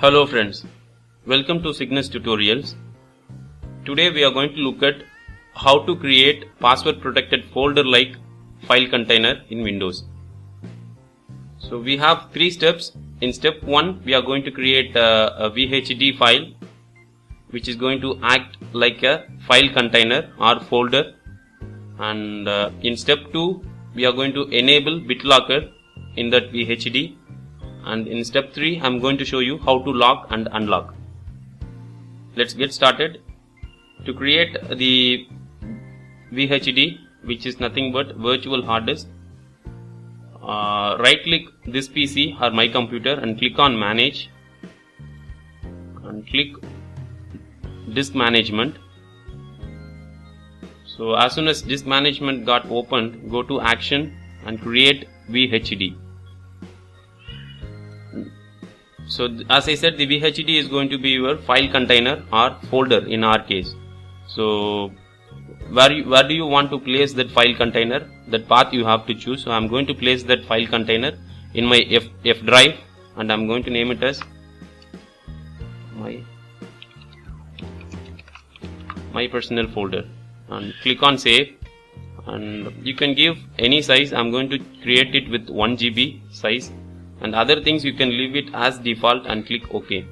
Hello friends, welcome to Cygnus Tutorials. Today we are going to look at how to create password protected folder like file container in Windows. So we have 3 steps. In step 1 we are going to create a VHD file which is going to act like a file container or folder, and in step 2 we are going to enable BitLocker in that VHD, and in step 3 I am going to show you how to lock and unlock. Let's get started. To create the VHD, which is nothing but virtual hard disk, right click this PC or my computer and click on manage and click disk management. So as soon as disk management got opened, go to action and create VHD. So as I said, the VHD is going to be your file container or folder in our case. So where do you want to place that file container? That path you have to choose. So I am going to place that file container in my F drive, and I am going to name it as my personal folder, and click on save. And you can give any size. I am going to create it with 1 GB size, and other things you can leave it as default and click OK.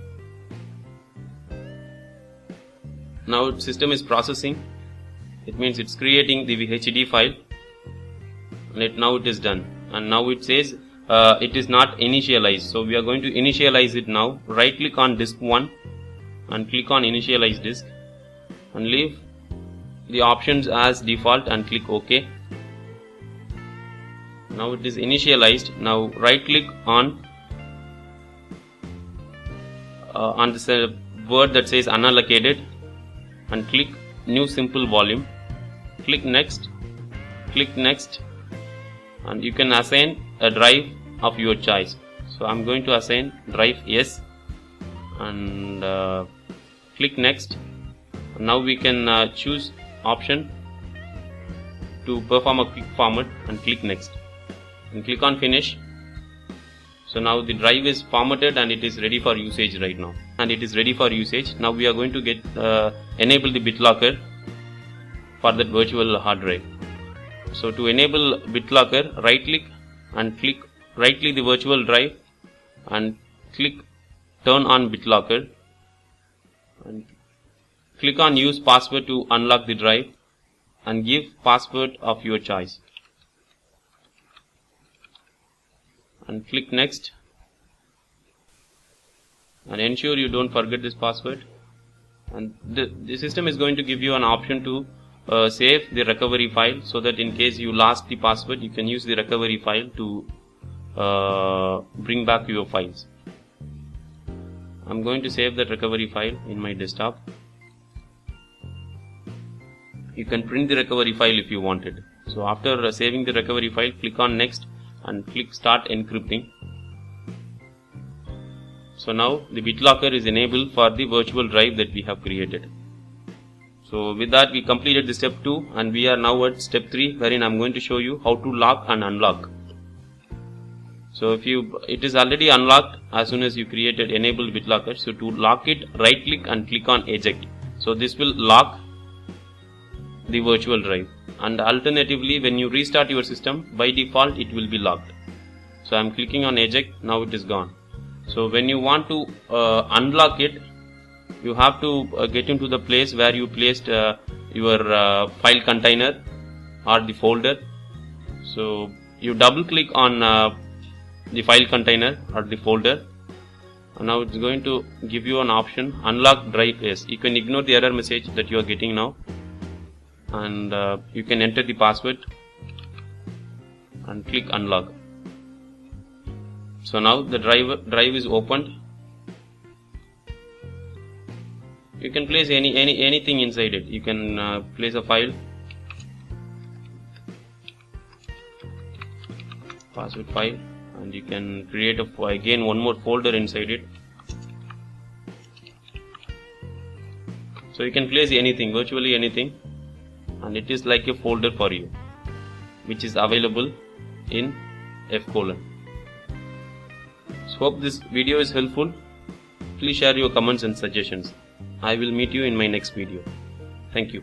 Now system is processing. It means it's creating the VHD file, and now it is done. And now it says it is not initialized. So we are going to initialize it now. Right click on disk 1 and click on initialize disk, and leave the options as default and click OK. Now it is initialized. Now right click on this word that says unallocated and click new simple volume. Click next, and you can assign a drive of your choice. So I am going to assign drive yes, and click next. Now we can choose option to perform a quick format and click next, and click on finish. So now the drive is formatted and it is ready for usage right now, and it is ready for usage. Now we are going to get enable the BitLocker for that virtual hard drive. So to enable BitLocker, right click and right click the virtual drive and click turn on BitLocker, and click on use password to unlock the drive, and give password of your choice, and click next, and ensure you don't forget this password. And the system is going to give you an option to save the recovery file, so that in case you lost the password, you can use the recovery file to bring back your files. I'm going to save that recovery file in my desktop. You can print the recovery file if you wanted. So after saving the recovery file, click on next and click start encrypting. So now the BitLocker is enabled for the virtual drive that we have created. So with that we completed the step 2, and we are now at step 3, wherein I am going to show you how to lock and unlock. So it is already unlocked as soon as you created enabled BitLocker. So to lock it, right click and click on eject. So this will lock the virtual drive, and alternatively when you restart your system, by default it will be locked. So I am clicking on eject. Now it is gone. So when you want to unlock it, you have to get into the place where you placed your file container or the folder. So you double click on the file container or the folder, and now it's going to give you an option unlock drive yes. You can ignore the error message that you are getting now, and you can enter the password and click unlock. So now the drive is opened. You can place anything inside it. You can place a file, password file, and you can create again one more folder inside it. So you can place anything, virtually anything, and it is like a folder for you, which is available in F:. So hope this video is helpful. Please share your comments and suggestions. I will meet you in my next video. Thank you.